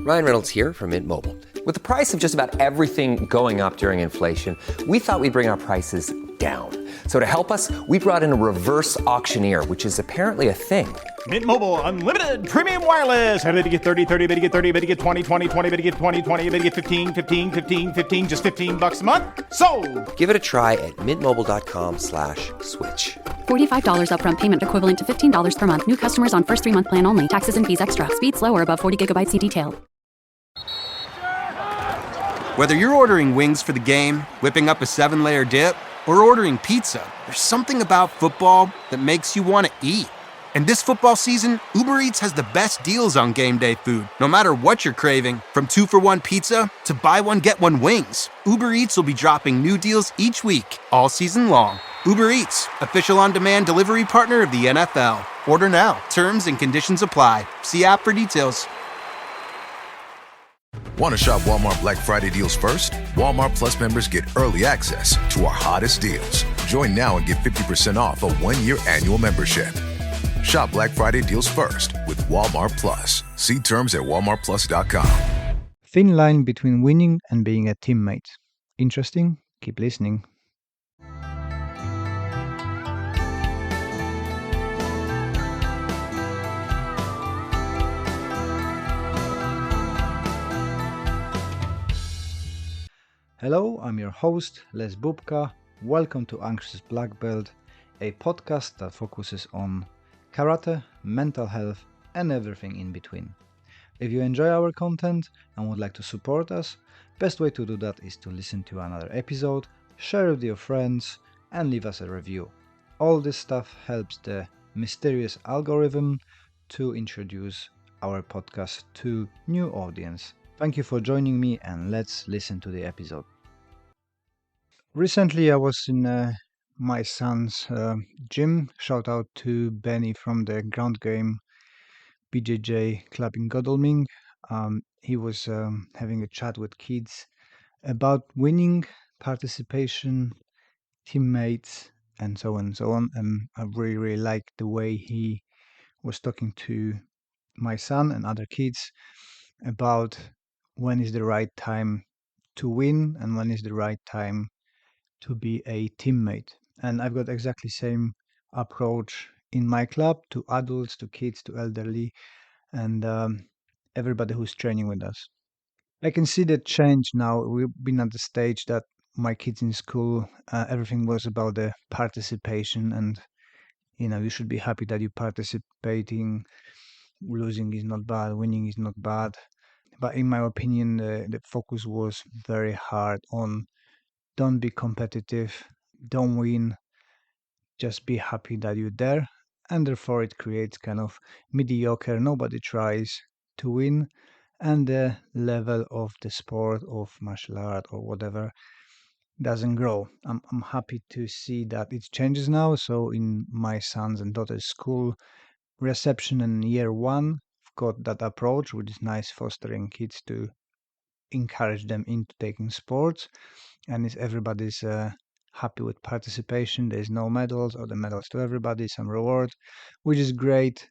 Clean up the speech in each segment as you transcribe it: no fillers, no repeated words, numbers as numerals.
Ryan Reynolds here from Mint Mobile. With the price of just about everything going up during inflation, we thought we'd bring our prices down. So to help us, we brought in a reverse auctioneer, which is apparently a thing. Mint Mobile Unlimited Premium Wireless. How to get 30, 30, bit to get 30, bit to get 20, 20, 20, bit to get 20, 20, bit to get 15, 15, 15, 15, just $15 a month? Sold! Give it a try at mintmobile.com/switch. $45 upfront payment equivalent to $15 per month. New customers on first 3-month plan only. Taxes and fees extra. Speed slower above 40 gigabytes. See detail. Whether you're ordering wings for the game, whipping up a 7-layer dip, or ordering pizza, there's something about football that makes you want to eat. And this football season, Uber Eats has the best deals on game day food. No matter what you're craving, from 2-for-1 pizza to buy one, get one wings, Uber Eats will be dropping new deals each week, all season long. Uber Eats, official on-demand delivery partner of the NFL. Order now. Terms and conditions apply. See app for details. Want to shop Walmart Black Friday deals first? Walmart Plus members get early access to our hottest deals. Join now and get 50% off a 1-year annual membership. Shop Black Friday deals first with Walmart Plus. See terms at walmartplus.com. Thin line between winning and being a teammate. Interesting? Keep listening. Hello, I'm your host, Les Bubka. Welcome to Anxious Black Belt, a podcast that focuses on karate, mental health, and everything in between. If you enjoy our content and would like to support us, best way to do that is to listen to another episode, share with your friends, and leave us a review. All this stuff helps the mysterious algorithm to introduce our podcast to new audience. Thank you for joining me, and let's listen to the episode. Recently I was in my son's gym. Shout out to Benny from the ground game BJJ club in Godalming. He was having a chat with kids about winning, participation, teammates, and so on and so on. And I really liked the way he was talking to my son and other kids about when is the right time to win and when is the right time to be a teammate. And I've got exactly same approach in my club to adults, to kids, to elderly, and everybody who's training with us. I can see the change now. We've been at the stage that my kids in school, everything was about the participation, and you should be happy that you're participating. Losing is not bad, winning is not bad. But in my opinion, the focus was very hard on don't be competitive, don't win, just be happy that you're there. And therefore it creates kind of mediocre, nobody tries to win, and the level of the sport of martial art or whatever doesn't grow. I'm happy to see that it changes now. So in my son's and daughter's school, reception in year 1, I've got that approach, which is nice, fostering kids to encourage them into taking sports. And if everybody's happy with participation, there's no medals, or the medals to everybody, some reward, which is great.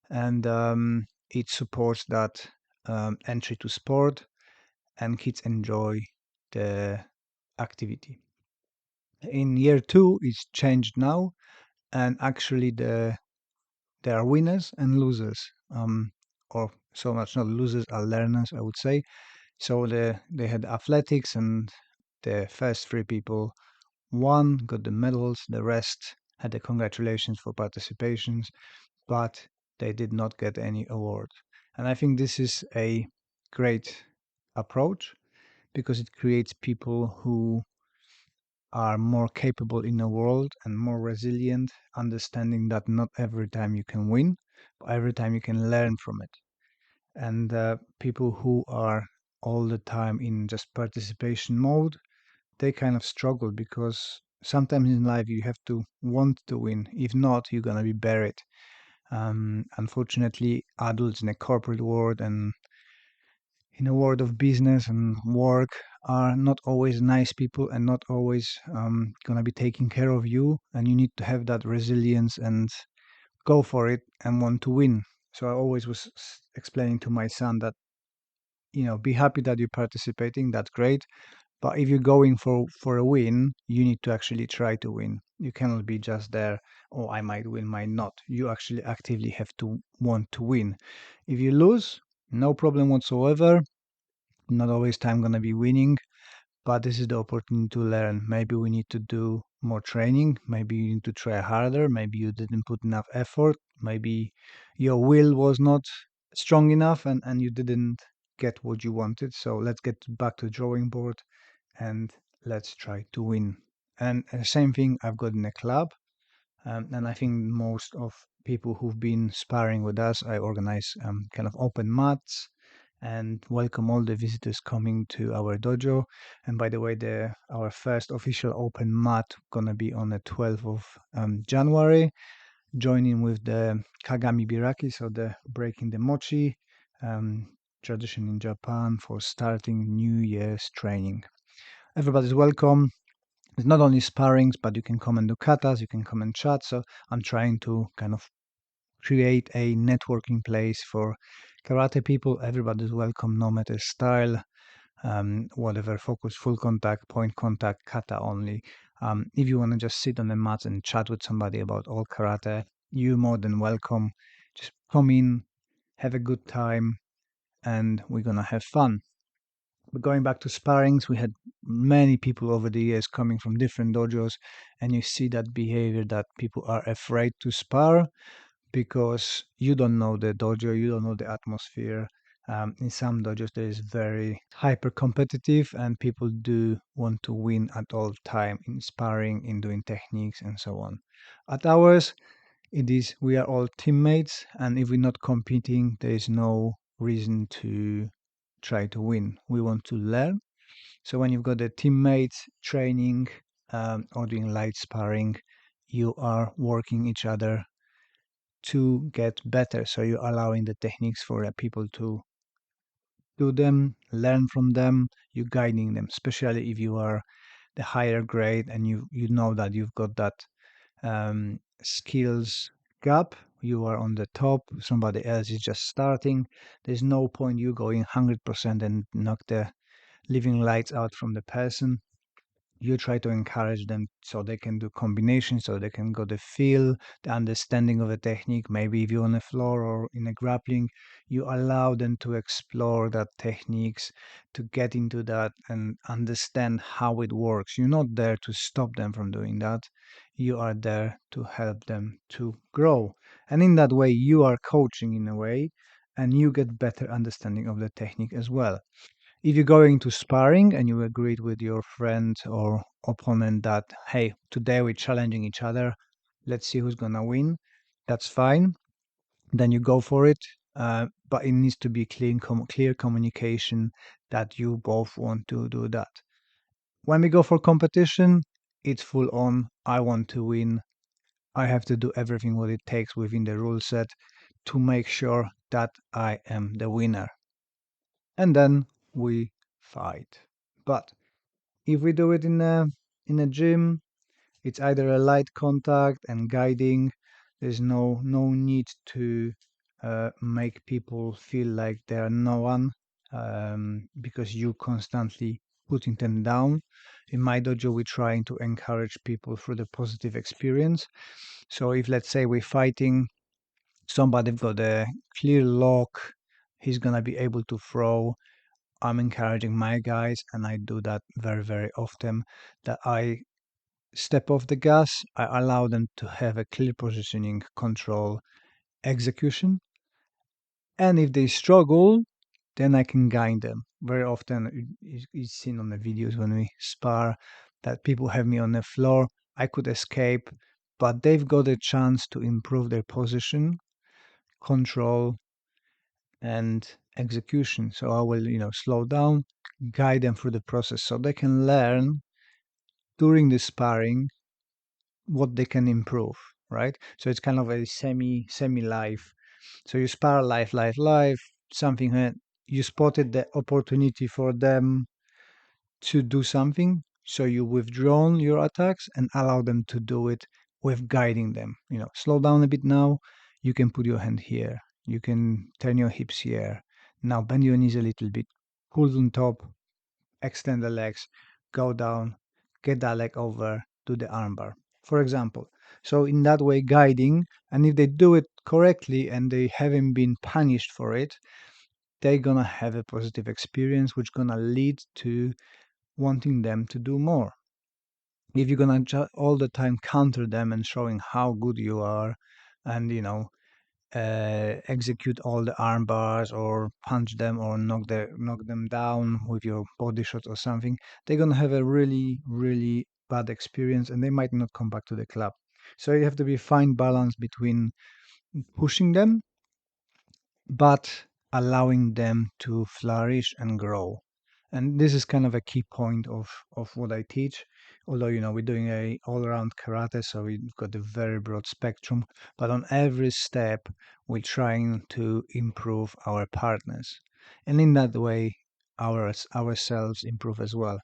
And it supports that entry to sport, and kids enjoy the activity. In year 2, it's changed now, and actually there are winners and losers, or so much not losers are learners, I would say. So they had athletics, and the first 3 people won, got the medals. The rest had the congratulations for participations, but they did not get any award. And I think this is a great approach because it creates people who are more capable in the world and more resilient, understanding that not every time you can win, but every time you can learn from it. And people who are all the time in just participation mode, they kind of struggle because sometimes in life you have to want to win. If not, you're gonna be buried. Unfortunately, adults in the corporate world and in a world of business and work are not always nice people and not always gonna be taking care of you. And you need to have that resilience and go for it and want to win. So I always was explaining to my son that be happy that you're participating. That's great. But if you're going for a win, you need to actually try to win. You cannot be just there, oh, I might win, might not. You actually actively have to want to win. If you lose, no problem whatsoever. Not always time gonna be winning, but this is the opportunity to learn. Maybe we need to do more training. Maybe you need to try harder. Maybe you didn't put enough effort. Maybe your will was not strong enough and you didn't get what you wanted. So let's get back to the drawing board and let's try to win. And the same thing I've got in a club. And I think most of people who've been sparring with us, I organize kind of open mats and welcome all the visitors coming to our dojo. And by the way, our first official open mat gonna be on the 12th of January, joining with the Kagami Biraki, so the breaking the mochi um, tradition in Japan for starting New Year's training. Everybody's welcome. It's not only sparrings, but you can come and do katas, you can come and chat. So I'm trying to kind of create a networking place for karate people. Everybody's welcome, no matter style, whatever focus, full contact, point contact, kata only. If you want to just sit on the mat and chat with somebody about all karate, you're more than welcome. Just come in, have a good time, and we're gonna have fun. But going back to sparrings, we had many people over the years coming from different dojos, and you see that behavior that people are afraid to spar because you don't know the dojo, you don't know the atmosphere. In some dojos, there is very hyper competitive, and people do want to win at all time in sparring, in doing techniques, and so on. At ours, it is we are all teammates, and if we're not competing, there is no reason to try to win. We want to learn. So when you've got a teammates training or doing light sparring, you are working each other to get better. So you're allowing the techniques for the people to do them, learn from them, you're guiding them, especially if you are the higher grade and you know that you've got that skills gap. You are on the top, somebody else is just starting. There's no point you going 100% and knock the living lights out from the person. You try to encourage them so they can do combinations, so they can get the feel, the understanding of the technique. Maybe if you're on the floor or in a grappling, you allow them to explore that techniques, to get into that and understand how it works. You're not there to stop them from doing that. You are there to help them to grow. And in that way, you are coaching in a way, and you get better understanding of the technique as well. If you're going to sparring and you agreed with your friend or opponent that, hey, today we're challenging each other, let's see who's gonna win, that's fine. Then you go for it. But it needs to be clear communication that you both want to do that. When we go for competition, it's full on. I want to win. I have to do everything what it takes within the rule set to make sure that I am the winner. And then we fight. But if we do it in a gym, it's either a light contact and guiding. There's no need to make people feel like they are no one because you constantly putting them down. In my dojo, we're trying to encourage people through the positive experience. So if let's say we're fighting, somebody got a clear lock, he's gonna be able to throw. I'm encouraging my guys, and I do that very, very often, that I step off the gas, I allow them to have a clear positioning, control, execution. And if they struggle, then I can guide them. Very often, it's seen on the videos when we spar that people have me on the floor. I could escape, but they've got a chance to improve their position, control, and execution. So I will, slow down, guide them through the process so they can learn during the sparring what they can improve, right? So it's kind of a semi life. So you spar life, something you spotted the opportunity for them to do something. So you withdrawn your attacks and allow them to do it with guiding them. Slow down a bit now. You can put your hand here. You can turn your hips here. Now bend your knees a little bit. pull on top, extend the legs, go down, get that leg over to the armbar, for example. So in that way, guiding, and if they do it correctly and they haven't been punished for it, they're gonna have a positive experience, which gonna lead to wanting them to do more. If you're gonna all the time counter them and showing how good you are, and execute all the arm bars or punch them or knock them down with your body shot or something, they're gonna have a really really bad experience and they might not come back to the club. So you have to be fine balance between pushing them but allowing them to flourish and grow. And this is kind of a key point of what I teach. Although, we're doing a all-around karate, so we've got a very broad spectrum. But on every step, we're trying to improve our partners. And in that way, ourselves improve as well.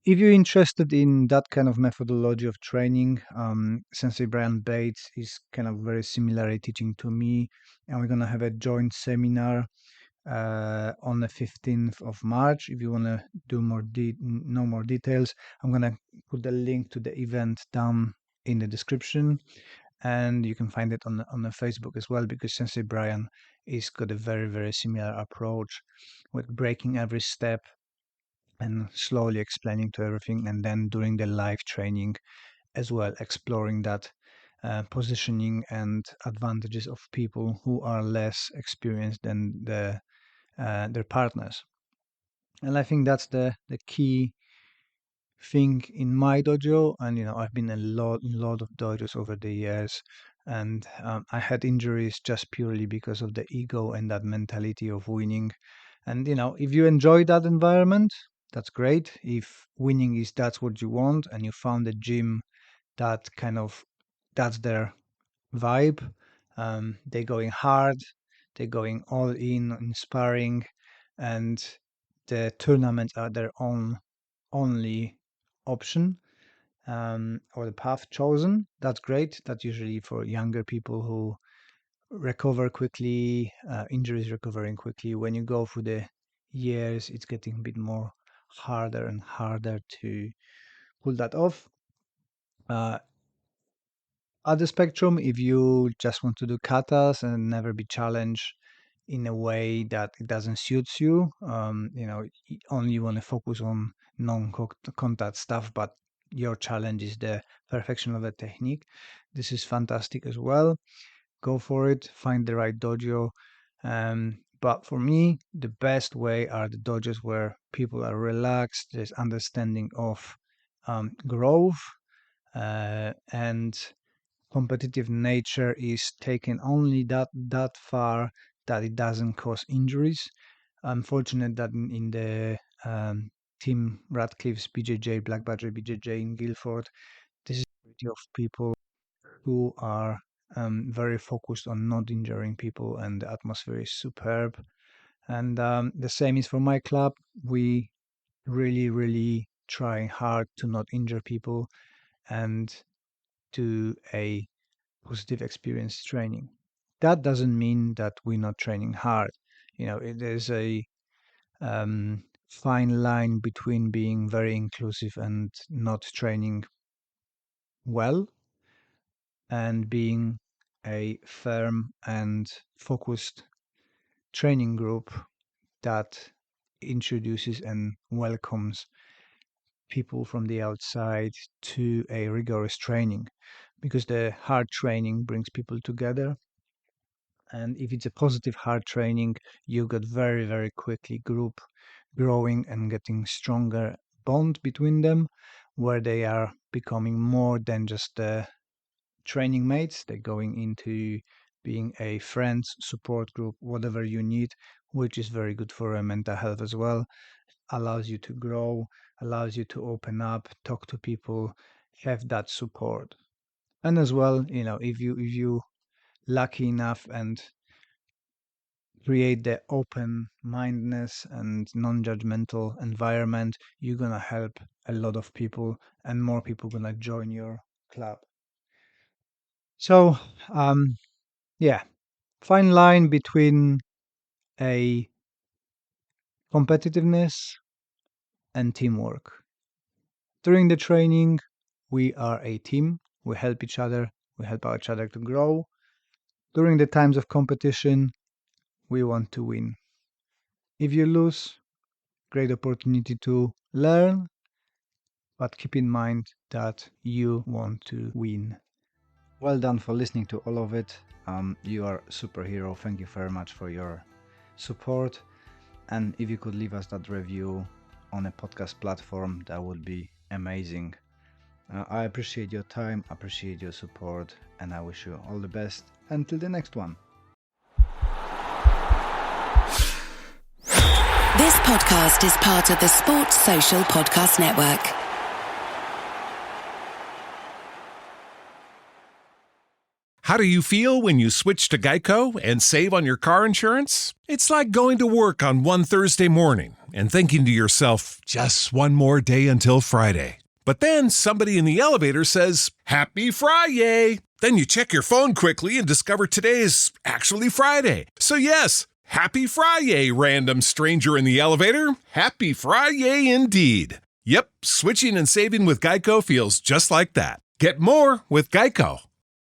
If you're interested in that kind of methodology of training, Sensei Brian Bates is kind of very similar teaching to me, and we're gonna have a joint seminar on the 15th of March. If you want to do know more details, I'm gonna put the link to the event down in the description, and you can find it on the Facebook as well, because Sensei Brian is got a very very similar approach with breaking every step and slowly explaining to everything, and then during the live training as well, exploring that positioning and advantages of people who are less experienced than their partners. And I think that's the key thing in my dojo. And I've been a lot of dojos over the years, and I had injuries just purely because of the ego and that mentality of winning. And if you enjoy that environment, that's great. If winning is that's what you want, and you found a gym that that's their vibe, they're going hard, they're going all in sparring, and the tournaments are their only option, or the path chosen. That's great. That's usually for younger people who recover quickly, injuries recovering quickly. When you go through the years, it's getting a bit more harder and harder to pull that off. Other spectrum, if you just want to do katas and never be challenged in a way that it doesn't suit you, only want to focus on non-contact stuff, but your challenge is the perfection of the technique, this is fantastic as well. Go for it, find the right dojo. But for me, the best way are the dojos where people are relaxed, there's understanding of growth, and competitive nature is taken only that far that it doesn't cause injuries. Unfortunate that in the team Radcliffe's BJJ, Black Badger BJJ in Guildford, this is a majority of people who are very focused on not injuring people, and the atmosphere is superb. And the same is for my club. We really try hard to not injure people and do a positive experience training. That doesn't mean that we're not training hard. There's a fine line between being very inclusive and not training well, and being a firm and focused training group that introduces and welcomes people from the outside to a rigorous training, because the hard training brings people together. And if it's a positive hard training, you got very quickly group growing and getting stronger bond between them, where they are becoming more than just training mates. They're going into being a friends support group, whatever you need, which is very good for mental health as well. Allows you to grow, allows you to open up, talk to people, have that support. And as well, if you lucky enough and create the open mindedness and non-judgmental environment, you're gonna help a lot of people, and more people gonna join your club. So yeah, fine line between a competitiveness, and teamwork. During the training, we are a team. We help each other. We help each other to grow. During the times of competition, we want to win. If you lose, great opportunity to learn, but keep in mind that you want to win. Well done for listening to all of it. You are a superhero. Thank you very much for your support. And if you could leave us that review on a podcast platform, that would be amazing. I appreciate your time, appreciate your support, and I wish you all the best until the next one. This podcast is part of the Sports Social Podcast Network. How do you feel when you switch to Geico and save on your car insurance? It's like going to work on one Thursday morning and thinking to yourself, just one more day until Friday. But then somebody in the elevator says, Happy Friday! Then you check your phone quickly and discover today is actually Friday. So yes, Happy Friday, random stranger in the elevator. Happy Friday indeed. Yep, switching and saving with Geico feels just like that. Get more with Geico.